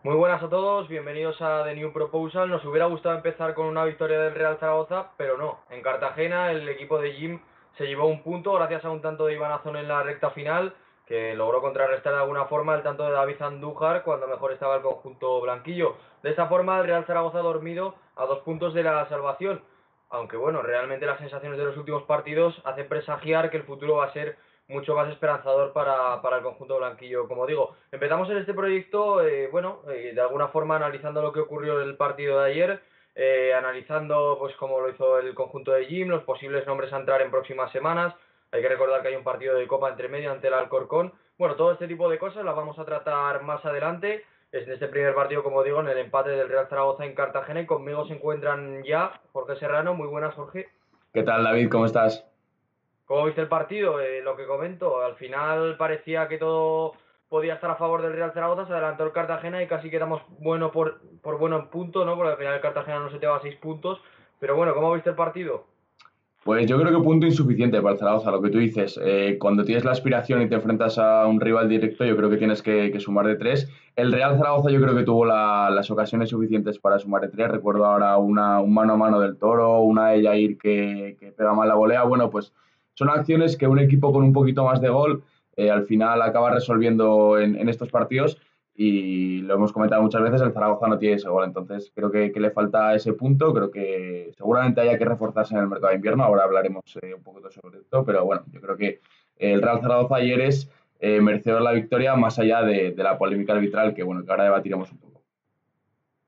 Muy buenas a todos, bienvenidos a The New Proposal. Nos hubiera gustado empezar con una victoria del Real Zaragoza, pero no. En Cartagena el equipo de Jim se llevó un punto gracias a un tanto de Iván Azón en la recta final, que logró contrarrestar de alguna forma el tanto de David Andújar cuando mejor estaba el conjunto blanquillo. De esta forma el Real Zaragoza ha dormido a 2 puntos de la salvación. Aunque bueno, realmente las sensaciones de los últimos partidos hacen presagiar que el futuro va a ser mucho más esperanzador para el conjunto blanquillo, como digo. Empezamos en este proyecto, de alguna forma analizando lo que ocurrió en el partido de ayer, analizando pues cómo lo hizo el conjunto de Jim, los posibles nombres a entrar en próximas semanas. Hay que recordar que hay un partido de Copa entre medio ante el Alcorcón. Bueno, todo este tipo de cosas las vamos a tratar más adelante. Es en este primer partido, como digo, en el empate del Real Zaragoza en Cartagena, y conmigo se encuentran ya Jorge Serrano. Muy buenas, Jorge. ¿Qué tal, David? ¿Cómo estás? ¿Cómo viste el partido? Lo que comento, al final parecía que todo podía estar a favor del Real Zaragoza, se adelantó el Cartagena y casi quedamos bueno por bueno en punto, ¿no? Porque al final el Cartagena no se te va a 6 puntos. Pero bueno, ¿cómo viste el partido? Pues yo creo que punto insuficiente para el Zaragoza, lo que tú dices. Cuando tienes la aspiración y te enfrentas a un rival directo, yo creo que tienes que sumar de tres. El Real Zaragoza yo creo que tuvo las ocasiones suficientes para sumar de tres. Recuerdo ahora un mano a mano del Toro, una de Jair que pega mal la volea. Bueno, pues son acciones que un equipo con un poquito más de gol al final acaba resolviendo en estos partidos. Y lo hemos comentado muchas veces, el Zaragoza no tiene ese gol, entonces creo que le falta ese punto, creo que seguramente haya que reforzarse en el mercado de invierno, ahora hablaremos un poquito sobre esto, pero bueno, yo creo que el Real Zaragoza ayer es merecedor la victoria más allá de la polémica arbitral que bueno, que ahora debatiremos un poco.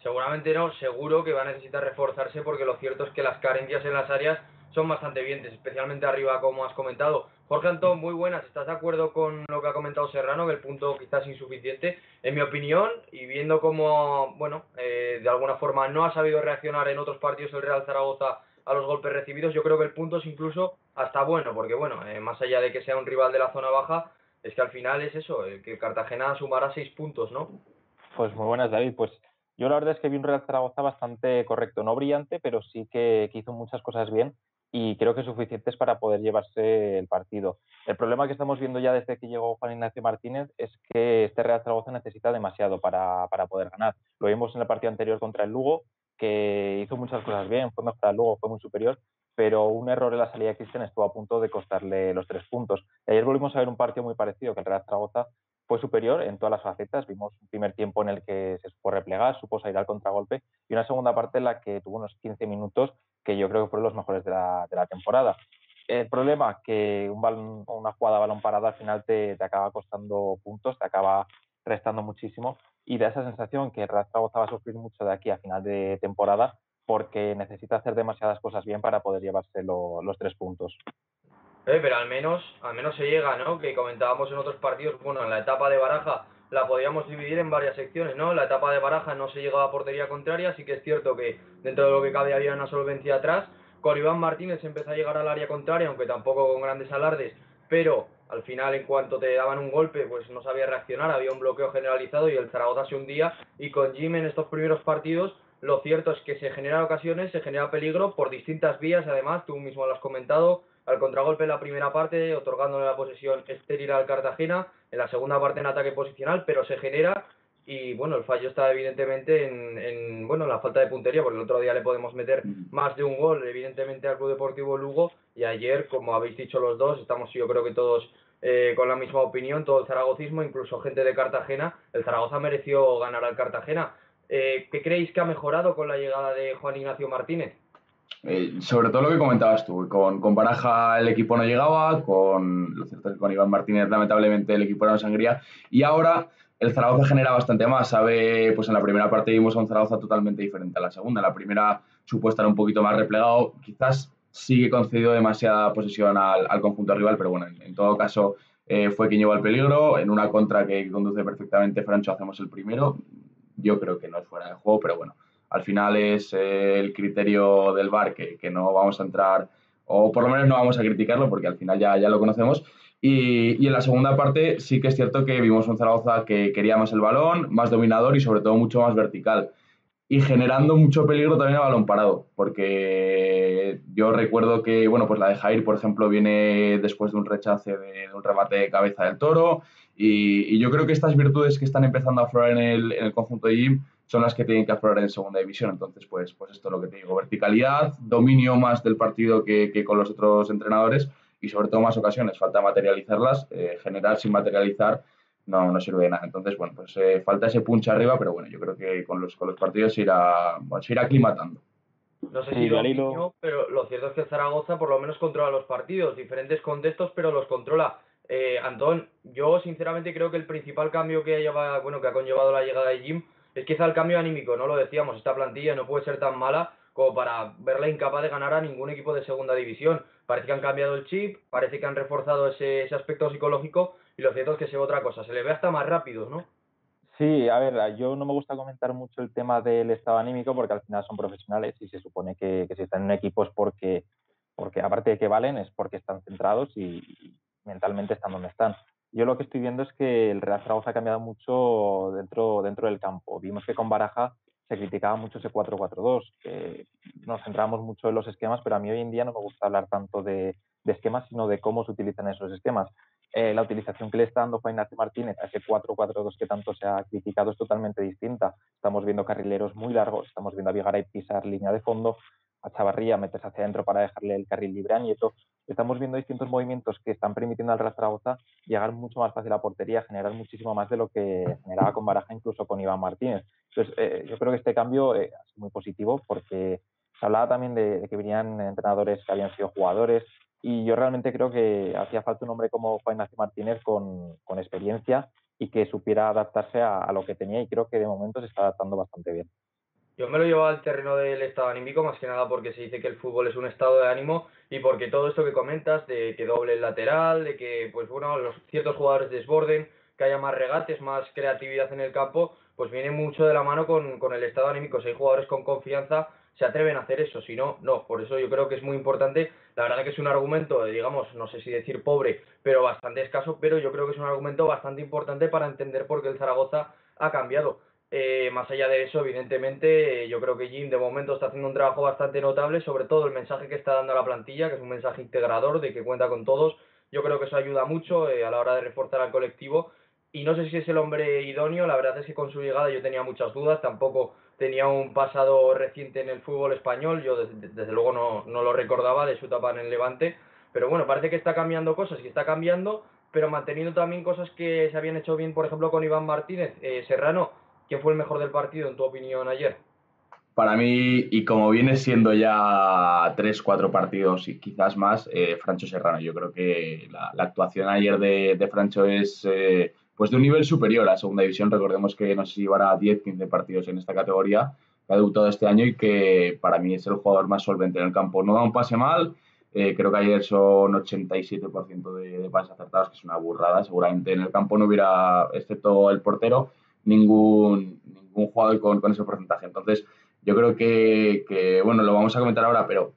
Seguramente no, seguro que va a necesitar reforzarse, porque lo cierto es que las carencias en las áreas son bastante evidentes, especialmente arriba, como has comentado. Jorge Antón, muy buenas. ¿Estás de acuerdo con lo que ha comentado Serrano, que el punto quizás es insuficiente? En mi opinión, y viendo cómo, bueno, de alguna forma no ha sabido reaccionar en otros partidos el Real Zaragoza a los golpes recibidos, yo creo que el punto es incluso hasta bueno, porque bueno, más allá de que sea un rival de la zona baja, es que al final es eso, que Cartagena sumará 6 puntos, ¿no? Pues muy buenas, David. Pues yo la verdad es que vi un Real Zaragoza bastante correcto, no brillante, pero sí que hizo muchas cosas bien y creo que suficientes para poder llevarse el partido. El problema que estamos viendo ya desde que llegó Juan Ignacio Martínez es que este Real Zaragoza necesita demasiado para poder ganar. Lo vimos en el partido anterior contra el Lugo, que hizo muchas cosas bien, fue mejor al Lugo, fue muy superior, pero un error en la salida de Cristian estuvo a punto de costarle los 3 puntos. Ayer volvimos a ver un partido muy parecido, que el Real Zaragoza fue superior en todas las facetas. Vimos un primer tiempo en el que se supo replegar, supo salir al contragolpe, y una segunda parte en la que tuvo unos 15 minutos que yo creo que fueron los mejores de la temporada. El problema que una jugada a balón parado al final te acaba costando puntos, te acaba restando muchísimo, y da esa sensación que el Real Zaragoza va a sufrir mucho de aquí a final de temporada porque necesita hacer demasiadas cosas bien para poder llevarse los 3 puntos. Pero al menos se llega, ¿no? Que comentábamos en otros partidos, bueno, en la etapa de Baraja la podíamos dividir en varias secciones, ¿no? La etapa de Baraja no se llegaba a portería contraria, sí que es cierto que dentro de lo que cabe había una solvencia atrás. Con Iván Martínez empezó a llegar al área contraria, aunque tampoco con grandes alardes, pero al final, en cuanto te daban un golpe, pues no sabía reaccionar, había un bloqueo generalizado y el Zaragoza se hundía. Y con Jim en estos primeros partidos, lo cierto es que se generan ocasiones, se genera peligro por distintas vías, además, tú mismo lo has comentado, al contragolpe en la primera parte, otorgándole la posesión estéril al Cartagena, en la segunda parte en ataque posicional, pero se genera. Y bueno, el fallo está evidentemente en la falta de puntería, porque el otro día le podemos meter más de un gol, evidentemente, al Club Deportivo Lugo, y ayer, como habéis dicho los dos, estamos yo creo que todos con la misma opinión, todo el zaragocismo, incluso gente de Cartagena, el Zaragoza mereció ganar al Cartagena. ¿Qué creéis que ha mejorado con la llegada de Juan Ignacio Martínez? Sobre todo lo que comentabas tú, con Baraja el equipo no llegaba, lo cierto es que con Iván Martínez lamentablemente el equipo era una sangría, y ahora el Zaragoza genera bastante más, sabe, pues en la primera parte vimos a un Zaragoza totalmente diferente a la segunda, la primera supo estar un poquito más replegado, quizás sí que concedió demasiada posesión al conjunto rival, pero bueno, en todo caso fue quien llevó el peligro, en una contra que conduce perfectamente Francho hacemos el primero, yo creo que no es fuera de juego, pero bueno, al final es el criterio del VAR que no vamos a entrar, o por lo menos no vamos a criticarlo porque al final ya lo conocemos. Y en la segunda parte sí que es cierto que vimos un Zaragoza que quería más el balón, más dominador y sobre todo mucho más vertical. y generando mucho peligro también a balón parado, porque yo recuerdo que, bueno, pues la de Jair, por ejemplo, viene después de un rechace de un remate de cabeza del Toro, y yo creo que estas virtudes que están empezando a aflorar en el conjunto de Jim son las que tienen que aflorar en segunda división. Entonces, pues esto es lo que te digo, verticalidad, dominio más del partido que con los otros entrenadores y sobre todo más ocasiones, falta materializarlas, generar sin materializar no sirve de nada. Entonces, bueno, pues falta ese punch arriba, pero bueno, yo creo que con los partidos se irá aclimatando. No sé si Sí, lo yo al hilo, opino, pero lo cierto es que Zaragoza por lo menos controla los partidos, diferentes contextos, pero los controla. Antón, yo sinceramente creo que el principal cambio bueno, que ha conllevado la llegada de Jim es quizá el cambio anímico, no lo decíamos, esta plantilla no puede ser tan mala como para verla incapaz de ganar a ningún equipo de segunda división. Parece que han cambiado el chip, parece que han reforzado ese aspecto psicológico y lo cierto es que se ve otra cosa, se le ve hasta más rápido, ¿no? sí, a ver, yo no me gusta comentar mucho el tema del estado anímico porque al final son profesionales y se supone que si están en equipos porque aparte de que valen es porque están centrados y mentalmente están donde están. Yo lo que estoy viendo es que el Real Zaragoza ha cambiado mucho dentro del campo. Vimos que con Baraja se criticaba mucho ese 4-4-2, que nos centramos mucho en los esquemas, pero a mí hoy en día no me gusta hablar tanto de esquemas, sino de cómo se utilizan esos esquemas. La utilización que le está dando Juan Ignacio Martínez a ese 4-4-2 que tanto se ha criticado es totalmente distinta. Estamos viendo carrileros muy largos, estamos viendo a Vigaray pisar línea de fondo, a Chavarría meterse hacia adentro para dejarle el carril libre a Nieto. Estamos viendo distintos movimientos que están permitiendo al Real Zaragoza llegar mucho más fácil a portería, generar muchísimo más de lo que generaba con Baraja, incluso con Iván Martínez. Entonces, yo creo que este cambio ha sido muy positivo porque se hablaba también de que venían entrenadores que habían sido jugadores, y yo realmente creo que hacía falta un hombre como Juan Ignacio Martínez con experiencia y que supiera adaptarse a lo que tenía, y creo que de momento se está adaptando bastante bien. Yo me lo llevo al terreno del estado anímico, más que nada porque se dice que el fútbol es un estado de ánimo y porque todo esto que comentas, de que doble el lateral, de que, pues bueno, los ciertos jugadores desborden, que haya más regates, más creatividad en el campo, pues viene mucho de la mano con el estado anímico. Si hay jugadores con confianza, se atreven a hacer eso, si no, no. Por eso yo creo que es muy importante. La verdad que es un argumento, digamos, no sé si decir pobre, pero bastante escaso, pero yo creo que es un argumento bastante importante para entender por qué el Zaragoza ha cambiado. Más allá de eso, evidentemente, yo creo que Jim de momento está haciendo un trabajo bastante notable, sobre todo el mensaje que está dando a la plantilla, que es un mensaje integrador, de que cuenta con todos. Yo creo que eso ayuda mucho a la hora de reforzar al colectivo. Y no sé si es el hombre idóneo, la verdad es que con su llegada yo tenía muchas dudas, tampoco tenía un pasado reciente en el fútbol español, yo desde luego no lo recordaba de su etapa en el Levante, pero bueno, parece que está cambiando cosas y está cambiando, pero manteniendo también cosas que se habían hecho bien, por ejemplo, con Iván Martínez. Serrano, ¿quién fue el mejor del partido, en tu opinión, ayer? Para mí, y como viene siendo ya 3, 4 partidos y quizás más, Francho Serrano. Yo creo que la actuación ayer de Francho es pues de un nivel superior a segunda división. Recordemos que no sé si llevará 10, 15 partidos en esta categoría, que ha debutado este año y que para mí es el jugador más solvente en el campo. No da un pase mal, creo que ayer son 87% de pases acertados, que es una burrada. Seguramente en el campo no hubiera, excepto el portero, ningún jugador con ese porcentaje. Entonces, yo creo que, bueno, lo vamos a comentar ahora, pero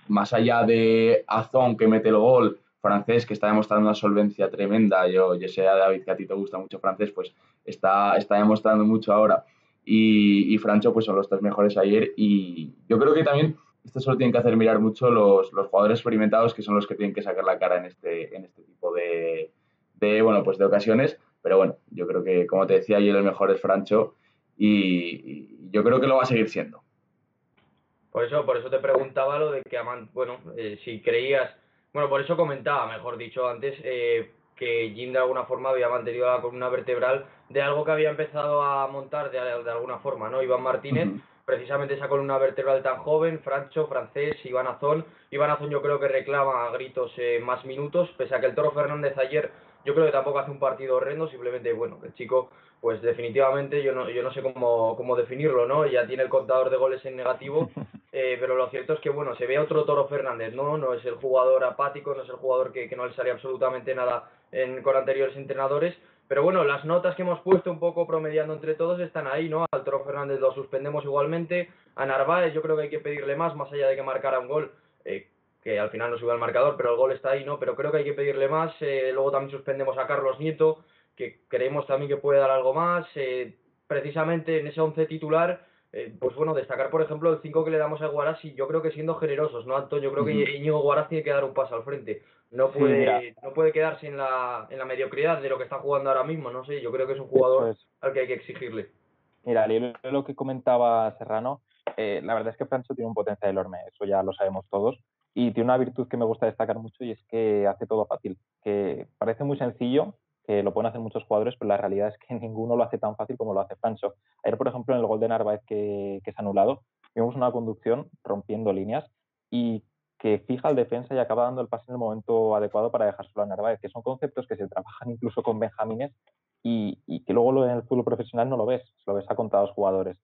más allá de Azón que mete el gol, Francés que está demostrando una solvencia tremenda, yo sé, David, que a ti te gusta mucho Francés, pues está demostrando mucho ahora. Y Francho, pues son los 3 mejores ayer. Y yo creo que también esto solo tienen que hacer mirar mucho los jugadores experimentados, que son los que tienen que sacar la cara en este tipo bueno, pues de ocasiones. Pero bueno, yo creo que, como te decía, ayer el mejor es Francho y yo creo que lo va a seguir siendo. Por eso te preguntaba lo de que bueno, si creías, bueno, por eso comentaba, mejor dicho, antes, que Jim de alguna forma había mantenido la columna vertebral de algo que había empezado a montar de alguna forma, ¿no? Iván Martínez, Uh-huh. precisamente esa columna vertebral tan joven, Francho, Francés, Iván Azón. Iván Azón yo creo que reclama a gritos más minutos, pese a que el Toro Fernández ayer yo creo que tampoco hace un partido horrendo, simplemente, bueno, el chico, pues definitivamente yo no sé cómo definirlo, ¿no? Ya tiene el contador de goles en negativo. Pero lo cierto es que, bueno, se ve otro Toro Fernández, ¿no? No es el jugador apático, no es el jugador que no le sale absolutamente nada con anteriores entrenadores. Pero bueno, las notas que hemos puesto un poco promediando entre todos están ahí, ¿no? Al Toro Fernández lo suspendemos igualmente. A Narváez yo creo que hay que pedirle más allá de que marcara un gol, que al final no sube al marcador, pero el gol está ahí, ¿no? Pero creo que hay que pedirle más. Luego también suspendemos a Carlos Nieto, que creemos también que puede dar algo más. Precisamente en ese once titular, Pues bueno, destacar por ejemplo el 5 que le damos a Guaras y yo creo que siendo generosos, ¿no, Antón? Yo creo que Íñigo Guaras tiene que dar un paso al frente. No Sí, mira, puede quedarse en la mediocridad de lo que está jugando ahora mismo, no sé, yo creo que es un eso jugador es. al que hay que exigirle. Mira, al hilo de lo que comentaba Serrano, la verdad es que Francho tiene un potencial enorme, eso ya lo sabemos todos, y tiene una virtud que me gusta destacar mucho y es que hace todo fácil, que parece muy sencillo, que lo pueden hacer muchos jugadores, pero la realidad es que ninguno lo hace tan fácil como lo hace Francho. Ayer, por ejemplo, en el gol de Narváez que es anulado, vimos una conducción rompiendo líneas y que fija al defensa y acaba dando el pase en el momento adecuado para dejárselo a Narváez, que son conceptos que se trabajan incluso con benjamines y que luego en el fútbol profesional no lo ves, lo ves a contados jugadores.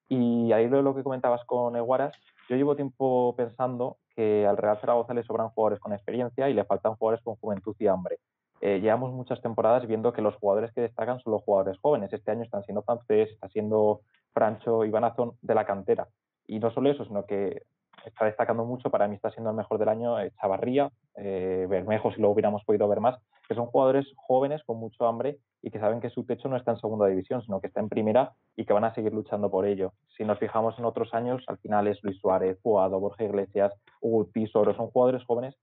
Y ahí lo que comentabas con Eguaras, yo llevo tiempo pensando que al Real Zaragoza le sobran jugadores con experiencia y le faltan jugadores con juventud y hambre. Llevamos muchas temporadas viendo que los jugadores que destacan son los jugadores jóvenes. Este año están siendo Francés, está siendo Francho, Iván Azón de la cantera. Y no solo eso, sino que está destacando mucho, para mí está siendo el mejor del año, Chavarría, Bermejo, si lo hubiéramos podido ver más, que son jugadores jóvenes con mucho hambre y que saben que su techo no está en segunda división, sino que está en primera y que van a seguir luchando por ello. Si nos fijamos en otros años, al final es Luis Suárez, Puado, Borja Iglesias, Hugo Tisoro, son jugadores jóvenes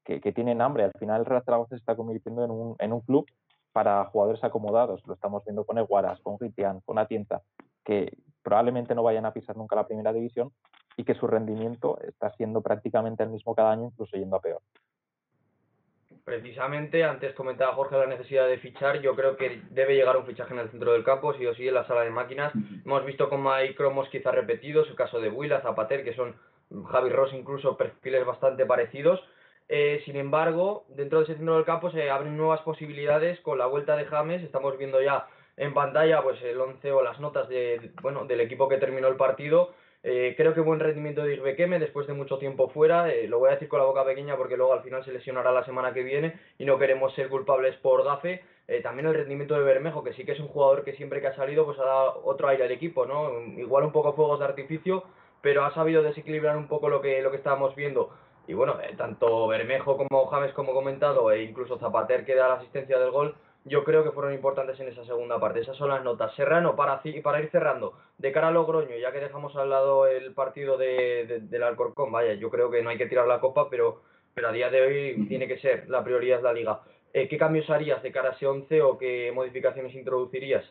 que tienen hambre. Al final el Real Zaragoza se está convirtiendo en un club para jugadores acomodados. Lo estamos viendo con Eguaras, con Gritian, con Atienza, que probablemente no vayan a pisar nunca la primera división y que su rendimiento está siendo prácticamente el mismo cada año, incluso yendo a peor. Precisamente, antes comentaba Jorge la necesidad de fichar, yo creo que debe llegar un fichaje en el centro del campo, sí o sí, en la sala de máquinas. Hemos visto cómo hay cromos quizás repetidos, el caso de Huila, Zapater, que son Javi Ross incluso perfiles bastante parecidos. Sin embargo, dentro de ese centro del campo se abren nuevas posibilidades con la vuelta de James. Estamos viendo ya en pantalla pues el 11 o las notas del equipo que terminó el partido. Creo que buen rendimiento de Igbekeme después de mucho tiempo fuera. Lo voy a decir con la boca pequeña porque luego al final se lesionará la semana que viene y no queremos ser culpables por gafe. También el rendimiento de Bermejo, que sí que es un jugador que siempre que ha salido pues ha dado otro aire al equipo, ¿no? Igual un poco fuegos de artificio, pero ha sabido desequilibrar un poco lo que estábamos viendo. Y bueno, tanto Bermejo como James, como comentado, e incluso Zapater, que da la asistencia del gol, yo creo que fueron importantes en esa segunda parte. Esas son las notas. Serrano, para ir cerrando, de cara a Logroño, ya que dejamos al lado el partido del Alcorcón, vaya, yo creo que no hay que tirar la copa, pero a día de hoy tiene que ser la prioridad la Liga. ¿Qué cambios harías de cara a ese 11 o qué modificaciones introducirías?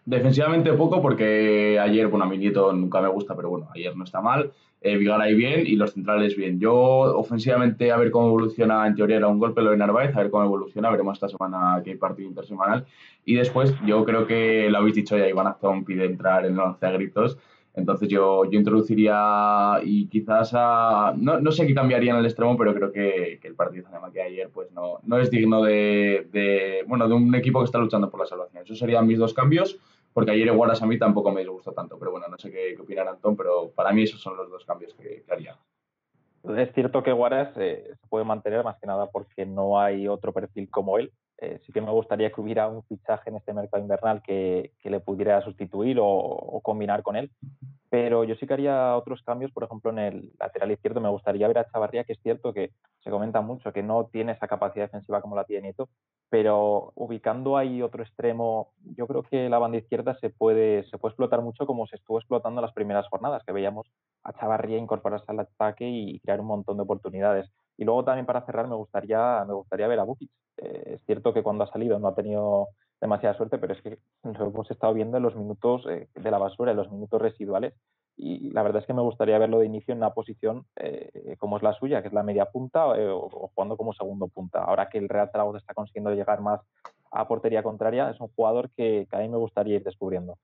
Defensivamente poco porque ayer, bueno, a mi Nieto nunca me gusta, pero bueno, ayer no está mal. Vigaray bien y los centrales bien. Yo ofensivamente a ver cómo evoluciona, en teoría era un golpe lo de Narváez, a ver cómo evoluciona, veremos esta semana que hay partido intersemanal. Y después yo creo que lo habéis dicho ya, Iván Azón pide entrar en el 11 a gritos. Entonces yo introduciría y quizás no sé qué cambiaría en el extremo, pero creo que el partido que ayer pues no es digno bueno, de un equipo que está luchando por la salvación. Esos serían mis dos cambios, porque ayer Eguaras a mí tampoco me disgustó tanto, pero bueno, no sé qué opinará Antón, pero para mí esos son los dos cambios que haría. Es cierto que Guaras se puede mantener más que nada porque no hay otro perfil como él. Sí que me gustaría que hubiera un fichaje en este mercado invernal que le pudiera sustituir o combinar con él. Pero yo sí que haría otros cambios, por ejemplo, en el lateral izquierdo me gustaría ver a Chavarría, que es cierto que se comenta mucho que no tiene esa capacidad defensiva como la tiene Nieto, pero ubicando ahí otro extremo, yo creo que la banda izquierda se puede explotar mucho como se estuvo explotando en las primeras jornadas, que veíamos a Chavarría incorporarse al ataque y crear un montón de oportunidades. Y luego también para cerrar me gustaría ver a Bukic. Es cierto que cuando ha salido no ha tenido demasiada suerte, pero es que lo hemos estado viendo en los minutos de la basura, en los minutos residuales, y la verdad es que me gustaría verlo de inicio en una posición como es la suya, que es la media punta o jugando como segundo punta. Ahora que el Real Zaragoza está consiguiendo llegar más a portería contraria, es un jugador que a mí me gustaría ir descubriendo.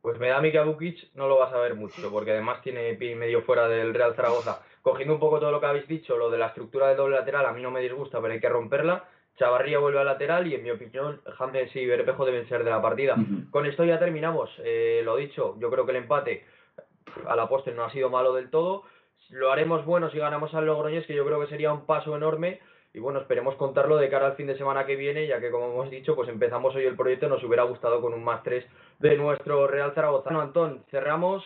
Pues me da a mí que a Bukic no lo vas a ver mucho, porque además tiene pie y medio fuera del Real Zaragoza. Cogiendo un poco todo lo que habéis dicho, lo de la estructura del doble lateral a mí no me disgusta, pero hay que romperla. Chavarría vuelve al lateral y en mi opinión James y Bermejo deben ser de la partida. Con esto ya terminamos. Lo dicho, yo creo que el empate a la postre no ha sido malo del todo. Lo haremos bueno si ganamos al Logroñés, que yo creo que sería un paso enorme. Y bueno, esperemos contarlo de cara al fin de semana que viene, ya que como hemos dicho, pues empezamos hoy el proyecto, nos hubiera gustado con un +3 de nuestro Real Zaragoza. Bueno, Antón, cerramos,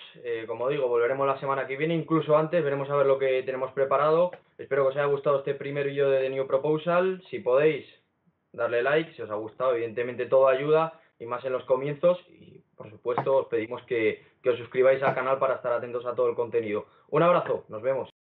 como digo, volveremos la semana que viene, incluso antes, veremos a ver lo que tenemos preparado. Espero que os haya gustado este primer vídeo de The New Proposal. Si podéis, darle like, si os ha gustado, evidentemente todo ayuda, y más en los comienzos, y por supuesto os pedimos que que os suscribáis al canal para estar atentos a todo el contenido. Un abrazo, nos vemos.